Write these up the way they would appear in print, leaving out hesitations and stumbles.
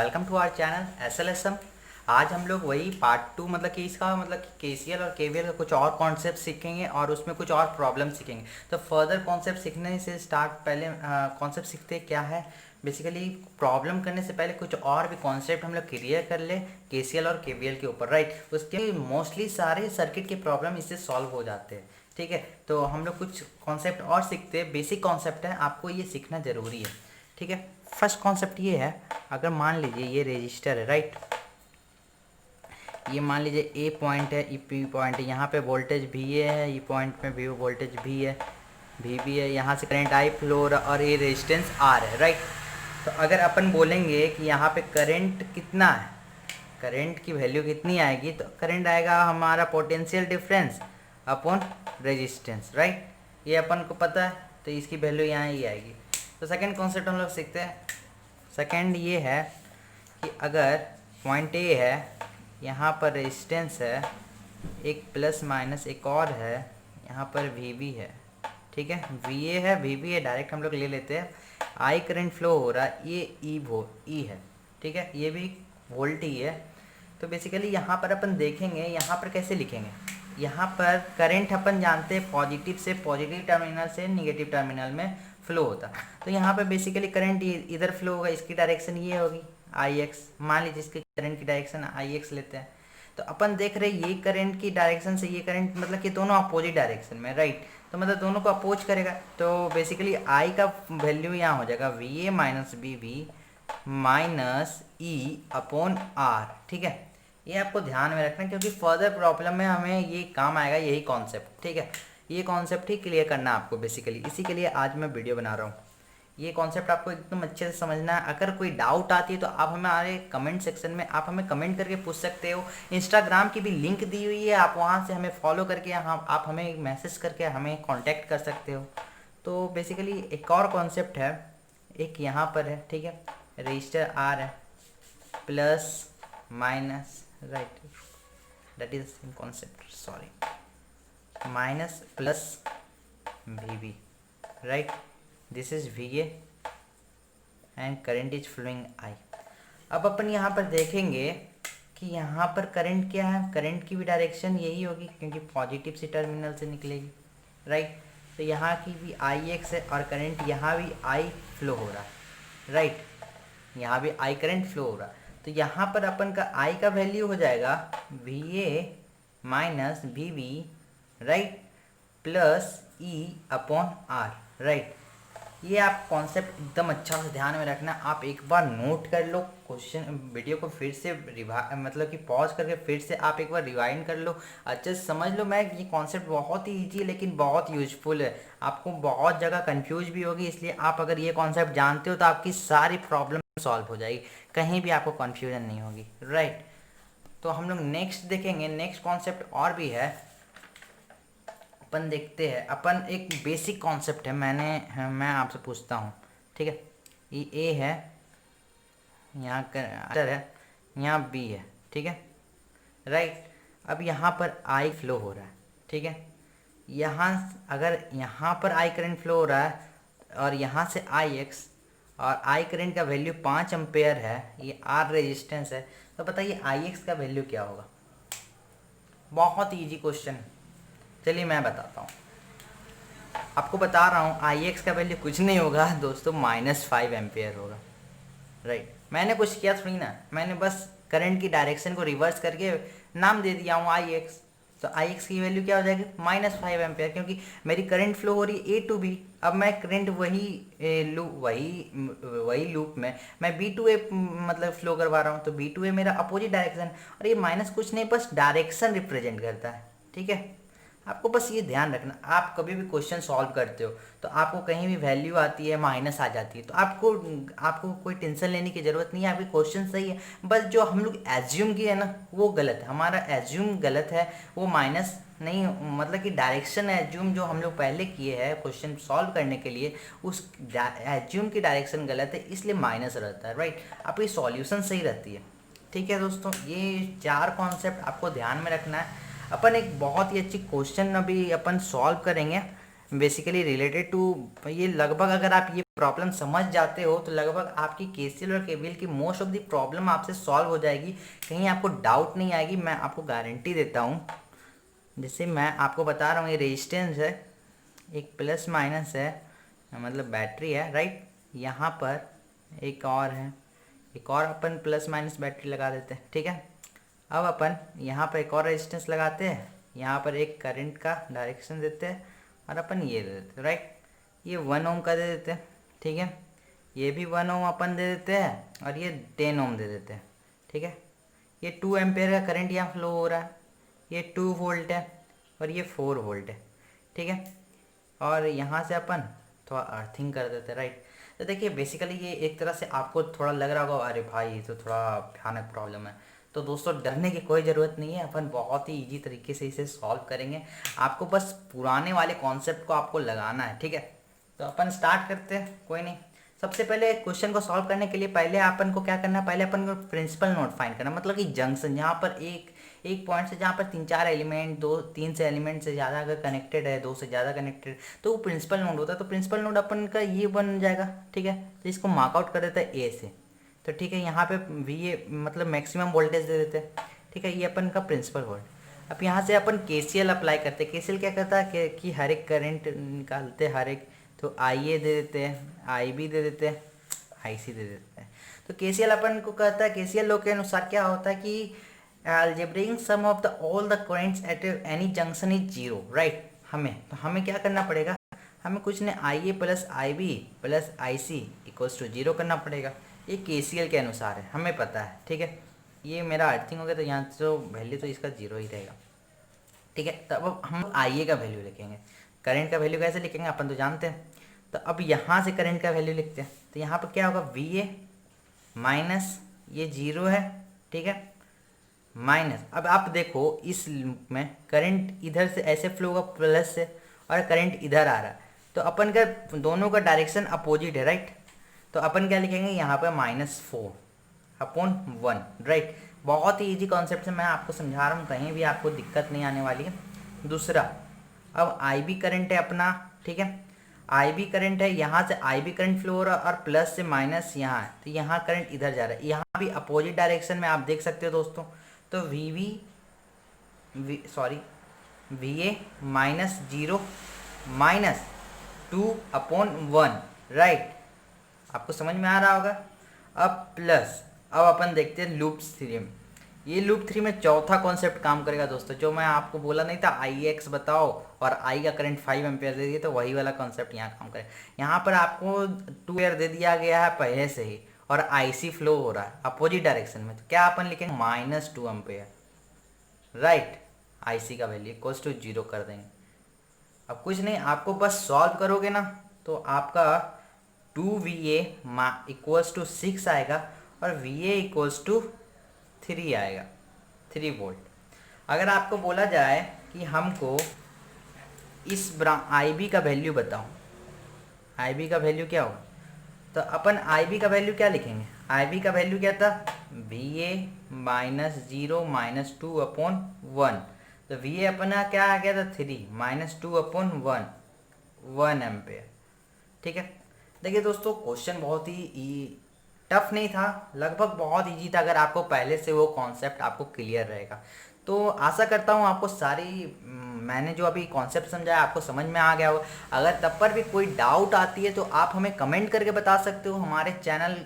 Welcome to our channel SLSM। आज हम लोग वही पार्ट 2 मतलब कि इसका मतलब कि KCL और KVL का कुछ और कॉन्सेप्ट सीखेंगे और उसमें कुछ और प्रॉब्लम सीखेंगे। तो फर्दर कॉन्सेप्ट सीखने से स्टार्ट पहले कॉन्सेप्ट सीखते क्या है, बेसिकली प्रॉब्लम करने से पहले कुछ और भी कॉन्सेप्ट हम लोग क्लियर कर ले KCL और KVL के ऊपर, राइट। उसके मोस्टली सारे सर्किट के प्रॉब्लम इससे सॉल्व हो जाते हैं, ठीक है। तो हम लोग कुछ कॉन्सेप्ट और सीखते हैं, बेसिक कॉन्सेप्ट है, आपको ये सीखना ज़रूरी है, ठीक है। फर्स्ट कॉन्सेप्ट ये है, अगर मान लीजिए ये रेजिस्टर है, राइट। ये मान लीजिए ए पॉइंट है, ई पॉइंट है, यहाँ पे वोल्टेज भी है, ई पॉइंट पे भी वोल्टेज भी है, भी है, यहाँ से करंट आई फ्लो हो रहा और ये रेजिस्टेंस आर है, राइट। तो अगर अपन बोलेंगे कि यहाँ पे करंट कितना है, करंट की वैल्यू कितनी आएगी, तो करंट आएगा हमारा potential difference upon resistance, right. ये अपन को पता है, तो इसकी वैल्यू यहाँ ही आएगी। तो सेकंड कॉन्सेप्ट हम लोग सीखते हैं। सेकंड ये है कि अगर पॉइंट ए है, यहाँ पर रेजिस्टेंस है, एक प्लस माइनस एक और है, यहाँ पर वी है, ठीक है। वी ए है, वी है, डायरेक्ट हम लोग ले लेते हैं। आई करंट फ्लो हो रहा है, ये ई है, ठीक है, ये भी वोल्ट ही है। तो बेसिकली यहाँ पर अपन देखेंगे, यहाँ पर कैसे लिखेंगे। यहाँ पर करंट अपन जानते हैं पॉजिटिव से, पॉजिटिव टर्मिनल से निगेटिव टर्मिनल में फ्लो होता। तो यहाँ पे बेसिकली करंट इधर फ्लो होगा, इसकी डायरेक्शन ये होगी IX। मान लीजिए इसके करंट की डायरेक्शन IX लेते हैं, तो अपन देख रहे हैं ये करंट की डायरेक्शन से ये करंट मतलब कि दोनों अपोजिट डायरेक्शन में, राइट। तो मतलब दोनों को अपोज करेगा, तो बेसिकली I का वैल्यू यहाँ हो जाएगा VA minus BV minus E upon R, ठीक है। ये आपको ध्यान में रखना, क्योंकि फर्दर प्रॉब्लम में हमें ये काम आएगा, यही कॉन्सेप्ट, ठीक है। ये कॉन्सेप्ट ही क्लियर करना है आपको, बेसिकली इसी के लिए आज मैं वीडियो बना रहा हूँ। ये कॉन्सेप्ट आपको एकदम अच्छे से समझना है। अगर कोई डाउट आती है तो आप हमारे कमेंट सेक्शन में आप हमें कमेंट करके पूछ सकते हो। इंस्टाग्राम की भी लिंक दी हुई है, आप वहाँ से हमें फॉलो करके आप हमें मैसेज करके हमें कांटेक्ट कर सकते हो। तो बेसिकली एक और कॉन्सेप्ट है, एक यहाँ पर है, ठीक है। रजिस्टर आर है, plus minus, right, that is same concept, sorry, minus plus V, right. This is VA and current is flowing I। अब अपन यहाँ पर देखेंगे कि यहाँ पर करंट क्या है, करंट की भी डायरेक्शन यही होगी, क्योंकि पॉजिटिव से टर्मिनल से निकलेगी, राइट। तो यहाँ की भी IX है और करंट यहाँ भी I फ्लो हो रहा है, राइट। यहाँ भी I करंट फ्लो हो रहा है। तो यहाँ पर अपन का I का वैल्यू हो जाएगा VA minus BV, right, plus E upon R, right. ये आप कॉन्सेप्ट एकदम अच्छा से ध्यान में रखना। आप एक बार नोट कर लो, क्वेश्चन वीडियो को फिर से मतलब कि पॉज करके फिर से आप एक बार रिवाइंड कर लो, अच्छे से समझ लो। मैं ये कॉन्सेप्ट बहुत ही ईजी है लेकिन बहुत यूजफुल है, आपको बहुत जगह कंफ्यूज भी होगी, इसलिए आप अगर ये कॉन्सेप्ट जानते हो तो आपकी सारी प्रॉब्लम सॉल्व हो जाएगी, कहीं भी आपको कन्फ्यूजन नहीं होगी, राइट। तो हम लोग नेक्स्ट देखेंगे, नेक्स्ट कॉन्सेप्ट और भी है, अपन देखते हैं। अपन एक बेसिक कॉन्सेप्ट है, मैं आपसे पूछता हूँ, ठीक है। ये A है, यहाँ कर है, यहाँ B है, ठीक है, राइट। अब यहाँ पर I फ्लो हो रहा है, ठीक है। यहाँ अगर यहाँ पर I करंट फ्लो हो रहा है और यहाँ से IX, और I करंट का वैल्यू 5 एम्पेयर है, ये R रेजिस्टेंस है, तो बताइए IX का वैल्यू क्या होगा। बहुत ईजी क्वेश्चन, चलिए मैं बताता हूँ, आपको बता रहा हूँ। IX का वैल्यू कुछ नहीं होगा दोस्तों, -5 एम्पेयर होगा, राइट। मैंने कुछ किया थोड़ी ना, मैंने बस करंट की डायरेक्शन को रिवर्स करके नाम दे दिया हूँ IX। तो IX की वैल्यू क्या हो जाएगी, -5 एम्पेयर, क्योंकि मेरी करंट फ्लो हो रही है A टू B। अब मैं करंट वही लूप में मैं B टू A मतलब फ्लो करवा रहा हूँ, तो B टू A मेरा अपोजिट डायरेक्शन, और ये माइनस कुछ नहीं, बस डायरेक्शन रिप्रेजेंट करता है, ठीक है। आपको बस ये ध्यान रखना, आप कभी भी क्वेश्चन सॉल्व करते हो तो आपको कहीं भी वैल्यू आती है माइनस आ जाती है, तो आपको कोई टेंशन लेने की ज़रूरत नहीं है, आपकी क्वेश्चन सही है। बस जो हम लोग एज्यूम किए ना वो गलत है, हमारा एज्यूम गलत है, वो माइनस नहीं, मतलब कि डायरेक्शन एज्यूम जो हम लोग पहले किए हैं क्वेश्चन सॉल्व करने के लिए, उस एज्यूम की डायरेक्शन गलत है, इसलिए माइनस रहता है, राइट। आपकी सॉल्यूशन सही रहती है, ठीक है दोस्तों। ये 4 कॉन्सेप्ट आपको ध्यान में रखना है। अपन एक बहुत ही अच्छी क्वेश्चन अभी अपन सॉल्व करेंगे, बेसिकली रिलेटेड टू ये लगभग अगर आप ये प्रॉब्लम समझ जाते हो तो लगभग आपकी केसीएल और केवीएल की मोस्ट ऑफ द प्रॉब्लम आपसे सॉल्व हो जाएगी, कहीं आपको डाउट नहीं आएगी, मैं आपको गारंटी देता हूँ। जैसे मैं आपको बता रहा हूँ ये रेजिस्टेंस है, एक प्लस माइनस है, मतलब बैटरी है, राइट। यहाँ पर एक और है, एक और अपन प्लस माइनस बैटरी लगा देते हैं, ठीक है। अब अपन यहाँ पर एक और रेजिस्टेंस लगाते हैं, यहाँ पर एक करंट का डायरेक्शन देते हैं और अपन ये दे देते हैं, राइट। ये 1 ओम का दे देते हैं, ठीक है। ये भी 1 ओम अपन दे देते हैं और ये 10 ओम दे देते हैं, ठीक है। ये 2 एम्पेयर का करंट यहाँ फ्लो हो रहा है, ये 2 वोल्ट है और ये 4 वोल्ट है, ठीक है। और यहाँ से अपन थोड़ा अर्थिंग कर देते हैं, राइट। तो देखिए बेसिकली ये एक तरह से आपको थोड़ा लग रहा होगा अरे भाई ये तो थोड़ा भयानक प्रॉब्लम है, तो दोस्तों डरने की कोई ज़रूरत नहीं है, अपन बहुत ही इजी तरीके से इसे सॉल्व करेंगे। आपको बस पुराने वाले कॉन्सेप्ट को आपको लगाना है, ठीक है। तो अपन स्टार्ट करते हैं, कोई नहीं। सबसे पहले क्वेश्चन को सॉल्व करने के लिए पहले अपन को क्या करना है, पहले अपन को प्रिंसिपल नोड फाइंड करना, मतलब कि जंक्शन जहाँ पर एक पॉइंट से जहाँ पर 3-4 एलिमेंट, 2-3 से एलिमेंट से ज़्यादा अगर कनेक्टेड है, 2 से ज़्यादा कनेक्टेड, तो वो प्रिंसिपल नोड होता है। तो प्रिंसिपल नोड अपन का ये बन जाएगा, ठीक है। तो इसको मार्कआउट कर देता है ए से, तो ठीक है। यहाँ पे वी ए मतलब मैक्सिमम वोल्टेज दे देते हैं, ठीक है। ये अपन का प्रिंसिपल वोल्ट। अब यहाँ से अपन केसीएल अप्लाई करते हैं। केसीएल क्या करता है कि हर एक करंट निकालते हैं, हर एक, तो आई ए दे देते हैं, आई बी दे देते हैं, आई सी दे देते हैं। तो केसीएल अपन को कहता है, केसीएल लॉ के अनुसार क्या होता है कि algebraic sum of the all the currents at any junction is zero, right. हमें क्या करना पड़ेगा, हमें कुछ नहीं, I A plus I B plus I C equals to zero करना पड़ेगा। ये केसीएल के अनुसार है, हमें पता है, ठीक है। ये मेरा अर्थिंग हो गया, तो यहाँ तो वैल्यू तो इसका जीरो ही रहेगा, ठीक है। तब अब हम आई ए का वैल्यू लिखेंगे। करंट का वैल्यू कैसे लिखेंगे अपन तो जानते हैं। तो अब यहाँ से करंट का वैल्यू लिखते हैं, तो यहाँ पर क्या होगा, वी ए माइनस ये जीरो है, ठीक है, माइनस। अब आप देखो इस में करंट इधर से ऐसे फ्लो होगा प्लस से, और करंट इधर आ रहा है, तो अपन का दोनों का डायरेक्शन अपोजिट है, राइट। तो अपन क्या लिखेंगे यहाँ पर -4/1, राइट। बहुत ही इजी कॉन्सेप्ट से मैं आपको समझा रहा हूँ, कहीं भी आपको दिक्कत नहीं आने वाली है। दूसरा, अब आई बी करंट है अपना, ठीक है। आई बी करंट है, यहाँ से आई बी करंट फ्लो हो रहा है और प्लस से माइनस यहाँ है, तो यहाँ करंट इधर जा रहा है, यहाँ भी अपोजिट डायरेक्शन में आप देख सकते हो दोस्तों। तो वी ए -0 -2/1, राइट। आपको समझ में आ रहा होगा। अब प्लस, अब अपन देखते हैं लूप थ्री में। ये लूप 3 में चौथा कॉन्सेप्ट काम करेगा दोस्तों, जो मैं आपको बोला नहीं था, आई एक्स बताओ और आई का करंट 5 एम्पेयर दे दिए, तो वही वाला कॉन्सेप्ट यहाँ काम करेगा। यहाँ पर आपको 2 एम्पेयर दे दिया गया है पहले से ही, और आईसी फ्लो हो रहा है अपोजिट डायरेक्शन में, तो क्या अपन लिखेंगे, -2 एम्पेयर, राइट। आईसी का वैल्यू इक्वल्स टू 0 कर देंगे। अब कुछ नहीं, आपको बस सॉल्व करोगे ना, तो आपका 2VA इक्वल्स टू 6 आएगा और VA इक्वल्स टू 3 आएगा, 3 वोल्ट। अगर आपको बोला जाए कि हमको इस IB का वैल्यू बताओ, IB का वैल्यू क्या होगा, तो अपन IB का वैल्यू क्या लिखेंगे, IB का वैल्यू क्या था, VA -0 -2/1, तो VA अपना क्या आ गया था, 3 -2/1 1 एम्पेयर, ठीक है। देखिए दोस्तों क्वेश्चन बहुत ही टफ नहीं था, लगभग बहुत इजी था, अगर आपको पहले से वो कॉन्सेप्ट आपको क्लियर रहेगा। तो आशा करता हूँ आपको सारी मैंने जो अभी कॉन्सेप्ट समझाया आपको समझ में आ गया होगा। अगर तब पर भी कोई डाउट आती है तो आप हमें कमेंट करके बता सकते हो। हमारे चैनल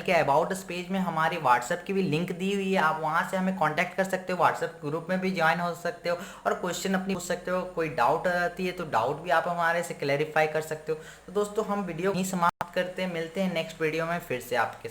के अबाउट अस पेज में हमारी व्हाट्सएप की भी लिंक दी हुई है, आप वहाँ से हमें कांटेक्ट कर सकते हो, व्हाट्सएप ग्रुप में भी ज्वाइन हो सकते हो और क्वेश्चन अपनी पूछ सकते हो। कोई डाउट आती है तो डाउट भी आप हमारे से क्लैरिफाई कर सकते हो। तो दोस्तों हम वीडियो यहीं समाप्त करते हैं, मिलते हैं नेक्स्ट वीडियो में फिर से आपके